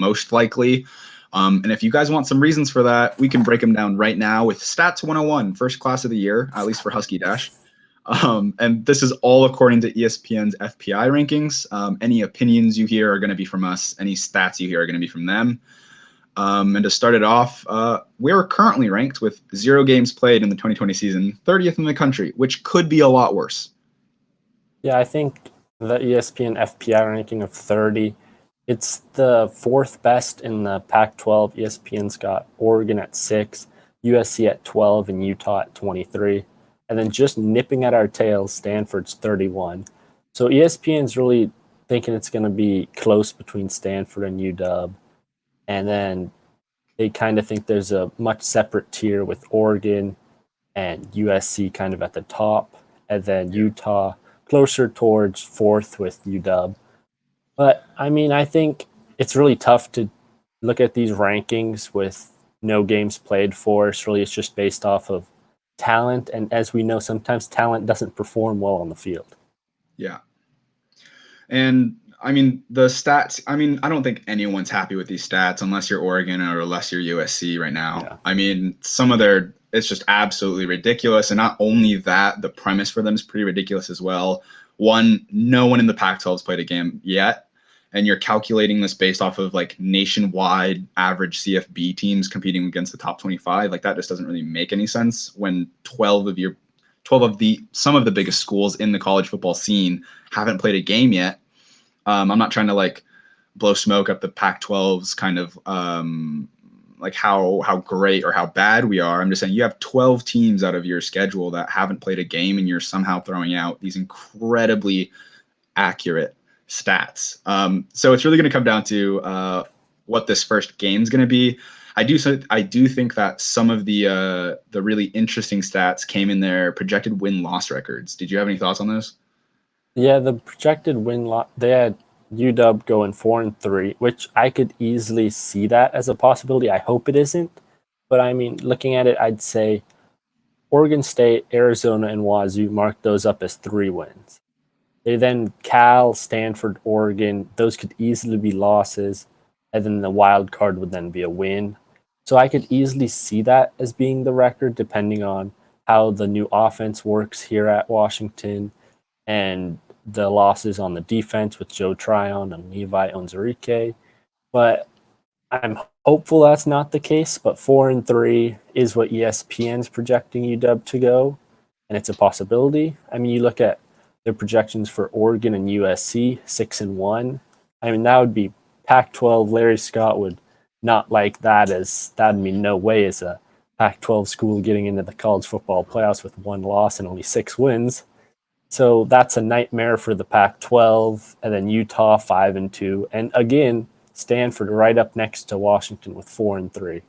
most likely. And if you guys want some reasons for that, we can break them down right now with Stats 101, first class of the year, at least for Husky Dash. And this is all according to ESPN's FPI rankings. Any opinions you hear are going to be from us. Any stats you hear are going to be from them. And to start it off, we're currently ranked with 0 games played in the 2020 season, 30th in the country, which could be a lot worse. Yeah, I think the ESPN FPI ranking of 30, it's the 4th best in the Pac-12. ESPN's got Oregon at 6, USC at 12, and Utah at 23. And then just nipping at our tails, Stanford's 31. So ESPN's really thinking it's going to be close between Stanford and UW. And then they kind of think there's a much separate tier with Oregon and USC kind of at the top, and then Utah closer towards 4th with UW. But I mean, I think it's really tough to look at these rankings with no games played for. So really, it's just based off of talent. And as we know, sometimes talent doesn't perform well on the field. Yeah. And I mean, the stats, I mean, I don't think anyone's happy with these stats unless you're Oregon or unless you're USC right now. Yeah. I mean, it's just absolutely ridiculous. And not only that, the premise for them is pretty ridiculous as well. One, no one in the Pac-12 has played a game yet. And you're calculating this based off of like nationwide average CFB teams competing against the top 25. Like that just doesn't really make any sense when some of the biggest schools in the college football scene haven't played a game yet. I'm not trying to like blow smoke up the Pac-12's kind of like how great or how bad we are. I'm just saying you have 12 teams out of your schedule that haven't played a game, and you're somehow throwing out these incredibly accurate stats. So it's really going to come down to what this first game is going to be. I do think that some of the really interesting stats came in their projected win-loss records. Did you have any thoughts on those? Yeah, the projected win-loss, they had UW going 4-3, which I could easily see that as a possibility. I hope it isn't. But I mean, looking at it, I'd say Oregon State, Arizona, and Wazoo mark those up as 3 wins. They then Cal, Stanford, Oregon, those could easily be losses. And then the wild card would then be a win. So I could easily see that as being the record, depending on how the new offense works here at Washington and the losses on the defense with Joe Tryon and Levi Onwuzurike. But I'm hopeful that's not the case. But 4-3 is what ESPN's projecting UW to go, and it's a possibility. I mean, you look at their projections for Oregon and USC, 6-1. I mean, that would be Pac-12. Larry Scott would not like that, as that'd mean no way is a Pac-12 school getting into the college football playoffs with 1 loss and only 6 wins. So that's a nightmare for the Pac-12, and then Utah 5-2, and again Stanford right up next to Washington with 4-3.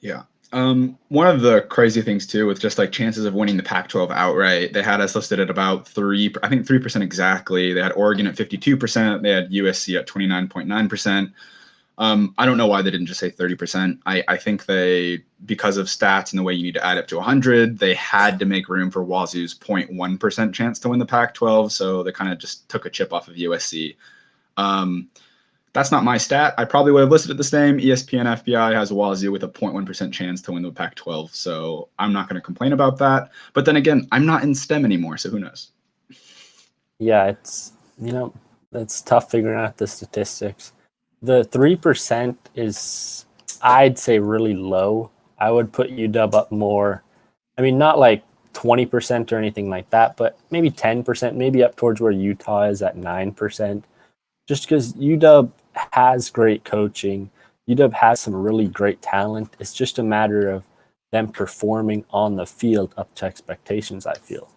Yeah. One of the crazy things too, with just like chances of winning the Pac-12 outright, they had us listed at about 3% exactly. They had Oregon at 52%. They had USC at 29.9%. I don't know why they didn't just say 30%. I think because of stats and the way you need to add up to 100, they had to make room for Wazoo's 0.1% chance to win the Pac-12. So they kind of just took a chip off of USC. That's not my stat. I probably would have listed it the same. ESPN FPI has Wazoo with a 0.1% chance to win the Pac-12. So I'm not going to complain about that. But then again, I'm not in STEM anymore. So who knows? Yeah, it's tough figuring out the statistics. The 3% is, I'd say, really low. I would put UW up more. I mean, not like 20% or anything like that, but maybe 10%, maybe up towards where Utah is at 9%. Just because UW has great coaching. UW has some really great talent. It's just a matter of them performing on the field up to expectations, I feel.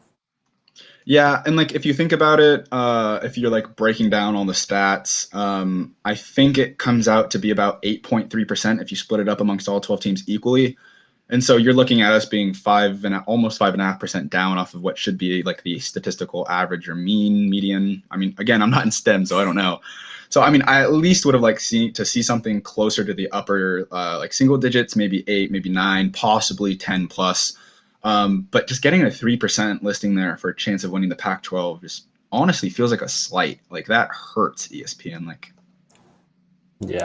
Yeah, and like if you think about it, if you're like breaking down all the stats, I think it comes out to be about 8.3% if you split it up amongst all 12 teams equally. And so you're looking at us being almost 5.5% down off of what should be like the statistical average or median. I mean, again, I'm not in STEM, so I don't know. So I mean, I at least would have liked to see something closer to the upper like single digits, maybe 8, maybe 9, possibly 10 plus. But just getting a 3% listing there for a chance of winning the Pac-12 just honestly feels like a slight. Like that hurts ESPN. Like, Yeah.